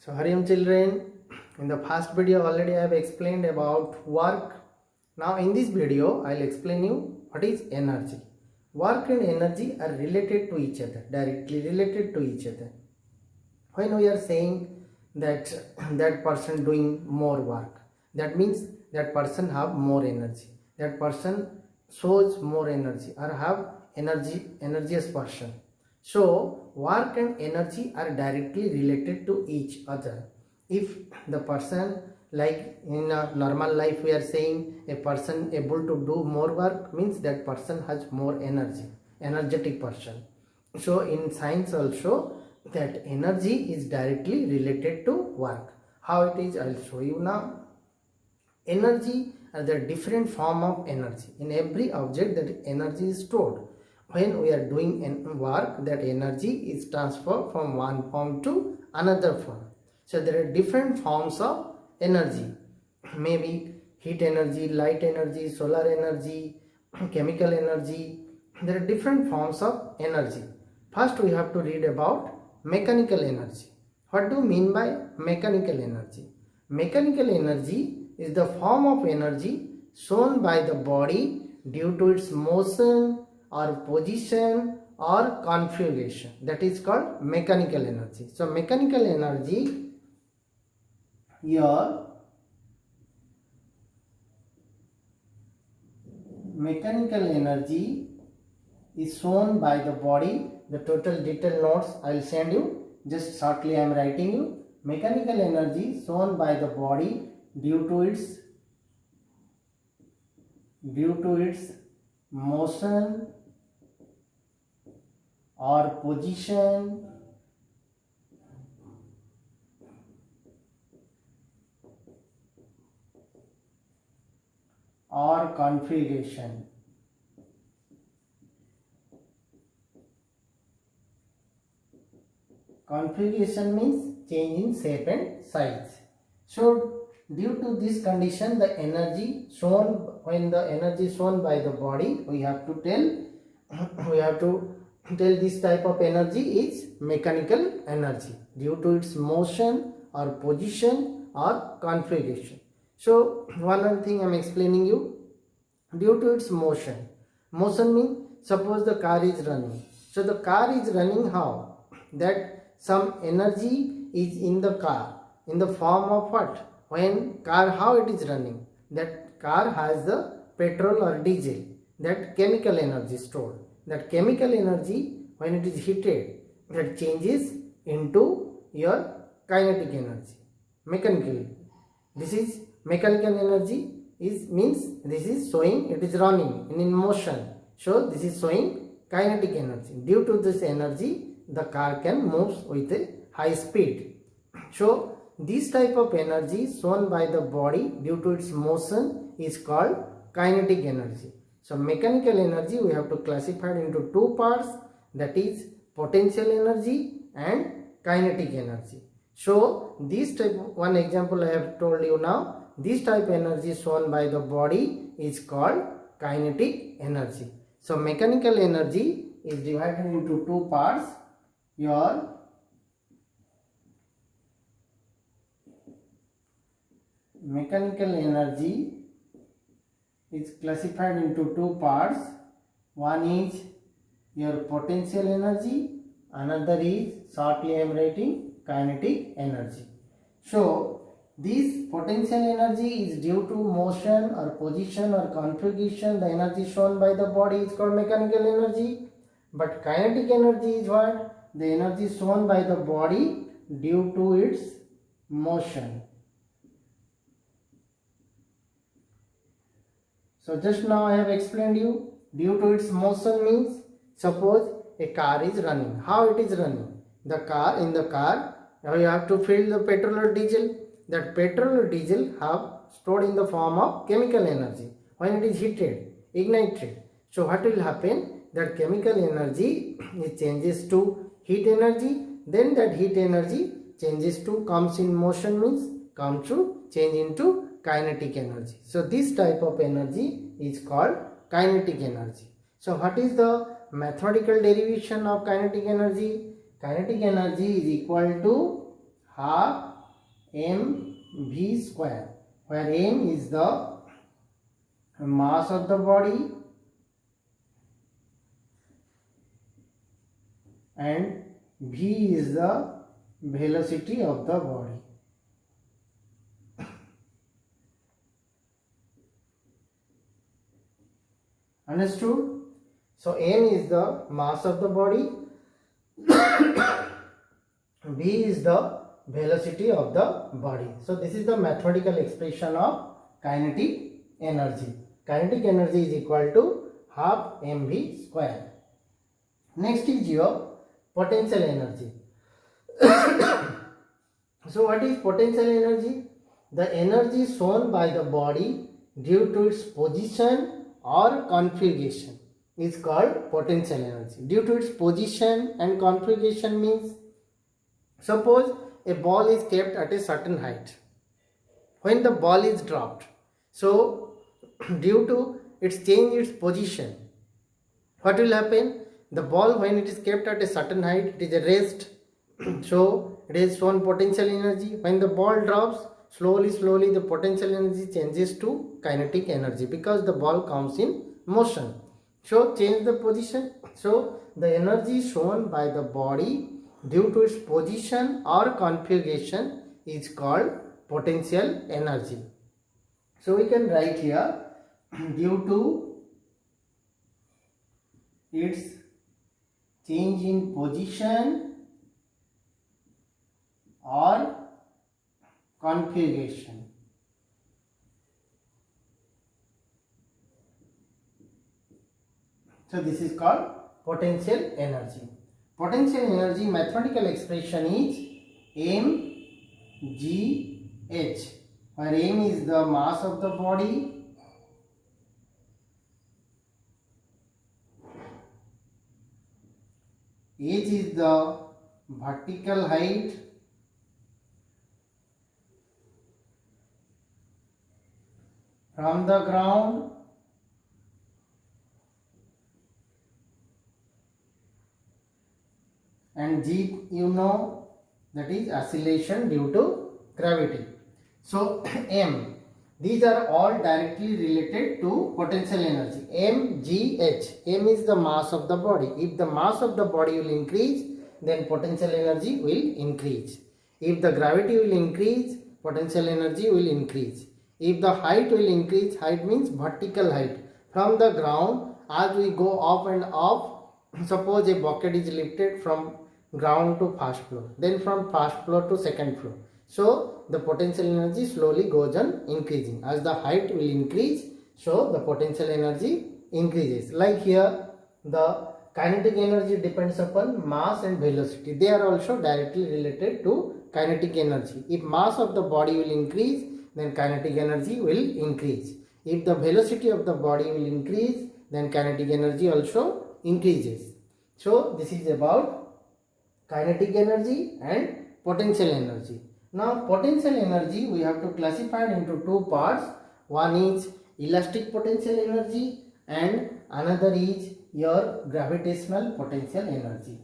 So Hariam children, in the first video already I have explained about work. Now in this video I will explain you what is energy. Work and energy are related to each other, directly related to each other. When we are saying that that person doing more work, that means that person have more energy. That person shows more energy or have energious person. So work and energy are directly related to each other. If the person, like in a normal life we are saying a person able to do more work, means that person has more energy, energetic person. So in science also that energy is directly related to work. How it is, I will show you now. Energy are the different form of energy. In every object that energy is stored. When we are doing work, that energy is transferred from one form to another form. So there are different forms of energy. Maybe heat energy, light energy, solar energy, chemical energy. There are different forms of energy. First we have to read about mechanical energy. What do you mean by mechanical energy? Mechanical energy is the form of energy shown by the body due to its motion or position or configuration. That is called mechanical energy. So mechanical energy here, mechanical energy is shown by the body. The total detailed notes I will send you. Just shortly I am writing you. Mechanical energy shown by the body due to its motion or position or configuration. Configuration means change in shape and size. So due to this condition, the energy shown, when the energy shown by the body, we have to tell this type of energy is mechanical energy due to its motion or position or configuration. So one other thing I am explaining you, due to its motion. Motion means, suppose the car is running. So the car is running how? That some energy is in the car in the form of what? When car, how it is running? That car has the petrol or diesel, that chemical energy stored. That chemical energy, when it is heated, that changes into your kinetic energy, mechanical. This is mechanical energy, is means this is showing it is running in motion. So this is showing kinetic energy. Due to this energy, the car can move with a high speed. So this type of energy shown by the body due to its motion is called kinetic energy. So mechanical energy we have to classify into two parts, that is potential energy and kinetic energy. So this type, one example I have told you now, this type of energy shown by the body is called kinetic energy. So mechanical energy is divided into two parts. Your mechanical energy is classified into two parts. One is your potential energy, another is, shortly I am writing, kinetic energy. So this potential energy is due to motion or position or configuration. The energy shown by the body is called mechanical energy. But kinetic energy is what? The energy shown by the body due to its motion. So just now I have explained you, due to its motion means, suppose a car is running. How it is running? The car, in the car, you have to fill the petrol or diesel. That petrol or diesel have stored in the form of chemical energy. When it is heated, ignited. So what will happen? That chemical energy it changes to heat energy. Then that heat energy changes to, comes in motion means, comes to change into kinetic energy. So this type of energy is called kinetic energy. So what is the mathematical derivation of kinetic energy? Kinetic energy is equal to half mv square, where m is the mass of the body and v is the velocity of the body. Understood? So m is the mass of the body, v is the velocity of the body. So this is the mathematical expression of kinetic energy. Kinetic energy is equal to half mv square. Next is your potential energy. So what is potential energy? The energy shown by the body due to its position or configuration is called potential energy. Due to its position and configuration means, suppose a ball is kept at a certain height. When the ball is dropped, so due to its change its position, what will happen? The ball, when it is kept at a certain height, it is raised, so it is shown potential energy. When the ball drops, slowly the potential energy changes to kinetic energy because the ball comes in motion. So change the position. So the energy shown by the body due to its position or configuration is called potential energy. So we can write here due to its change in position or configuration. So this is called potential energy. Potential energy mathematical expression is mgh, where m is the mass of the body, h is the vertical height, from the ground and g, you know, that is acceleration due to gravity. So m, these are all directly related to potential energy. mgh, m is the mass of the body. If the mass of the body will increase, then potential energy will increase. If the gravity will increase, potential energy will increase. If the height will increase, height means vertical height, from the ground, as we go up and up, suppose a bucket is lifted from ground to first floor, then from first floor to second floor. So the potential energy slowly goes on increasing. As the height will increase, so the potential energy increases. Like here, the kinetic energy depends upon mass and velocity. They are also directly related to kinetic energy. If mass of the body will increase, then kinetic energy will increase. If the velocity of the body will increase, then kinetic energy also increases. So this is about kinetic energy and potential energy. Now potential energy we have to classify it into two parts. One is elastic potential energy and another is your gravitational potential energy.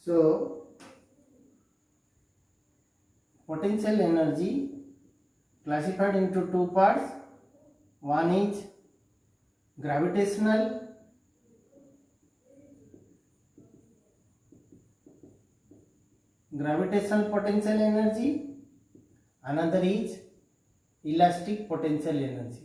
So potential energy classified into two parts. One is gravitational potential energy, another is elastic potential energy.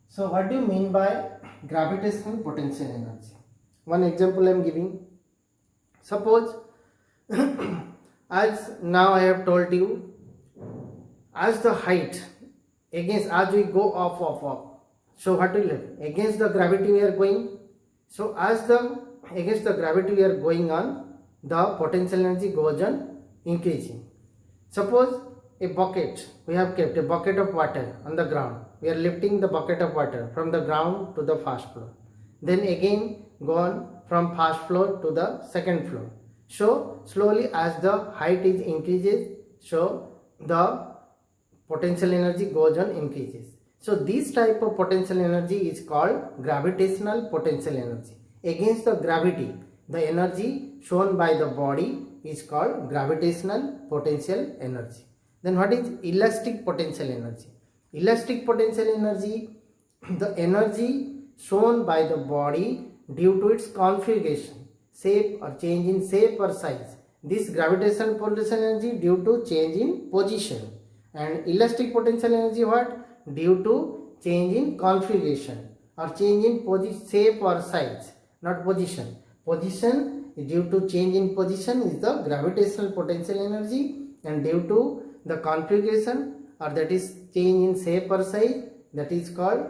So what do you mean by gravitational potential energy? One example I am giving. Suppose as now I have told you, as the height against, as we go up, so what will happen? Against the gravity we are going. So as the against the gravity we are going on, the potential energy goes on increasing. Suppose a bucket, we have kept a bucket of water on the ground. We are lifting the bucket of water from the ground to the first floor. Then again gone from first floor to the second floor. So slowly as the height is increases, so the potential energy goes on increases. So this type of potential energy is called gravitational potential energy. Against the gravity, the energy shown by the body is called gravitational potential energy. Then what is elastic potential energy? Elastic potential energy, the energy shown by the body due to its configuration, shape or change in shape or size. This gravitational potential energy due to change in position. And elastic potential energy what? Due to change in configuration or change in shape or size, not position. Position is due to change in position is the gravitational potential energy, and due to the configuration or that is change in shape or size, that is called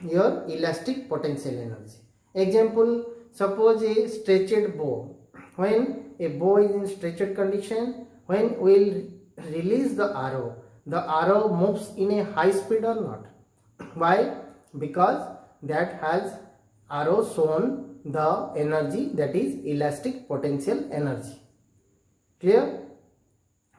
your elastic potential energy. Example, suppose a stretched bow. When a bow is in stretched condition, when we will release the arrow moves in a high speed or not. Why? Because that has arrow shown the energy, that is elastic potential energy. Clear?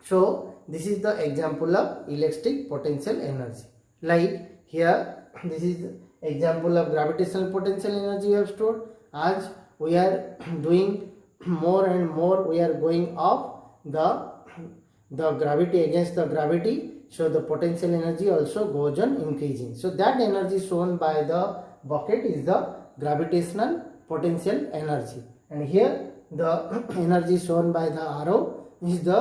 So this is the example of elastic potential energy. Like here, this is example of gravitational potential energy we have stored. As we are doing more and more, we are going up the gravity against the gravity, so the potential energy also goes on increasing. So that energy shown by the bucket is the gravitational potential energy, and here the energy shown by the arrow is the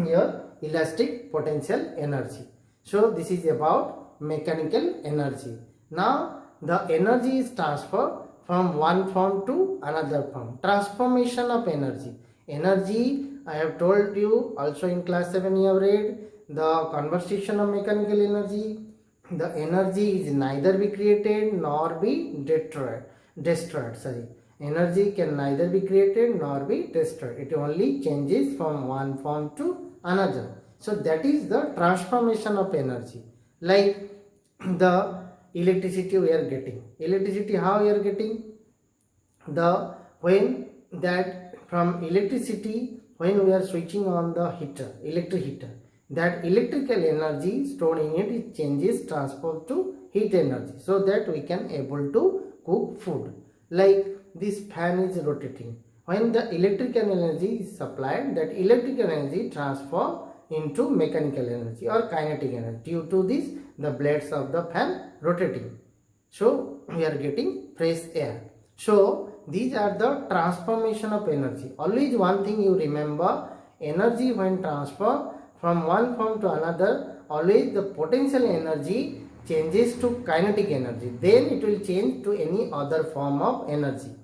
your elastic potential energy. So this is about mechanical energy. Now the energy is transferred from one form to another form. Transformation of energy. Energy, I have told you also in class 7 you have read the conversation of mechanical energy. The energy is neither be created nor be destroyed. Energy can neither be created nor be destroyed. It only changes from one form to another. So that is the transformation of energy. Like the electricity we are getting. Electricity how we are getting? When that from electricity, when we are switching on the heater, electric heater, that electrical energy stored in it changes, transformed to heat energy, so that we can able to cook food. Like this fan is rotating. When the electrical energy is supplied, that electrical energy transform into mechanical energy or kinetic energy. Due to this, the blades of the fan rotating. So we are getting fresh air. So these are the transformation of energy. Always one thing you remember, energy when transferred from one form to another, always the potential energy changes to kinetic energy. Then it will change to any other form of energy.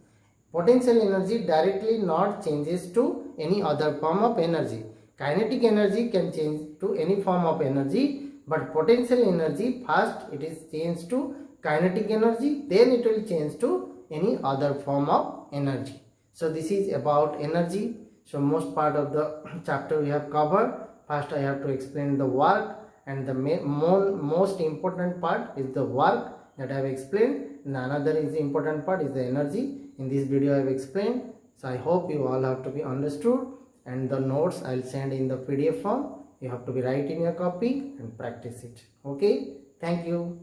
Potential energy directly not changes to any other form of energy. Kinetic energy can change to any form of energy, but potential energy first it is changed to kinetic energy, then it will change to any other form of energy. So this is about energy. So most part of the chapter we have covered. First I have to explain the work, and the most important part is the work that I have explained, and another is the important part is the energy. In this video I have explained. So I hope you all have to be understood, and the notes I will send in the PDF form. You have to be write in your copy and practice it. Okay, thank you.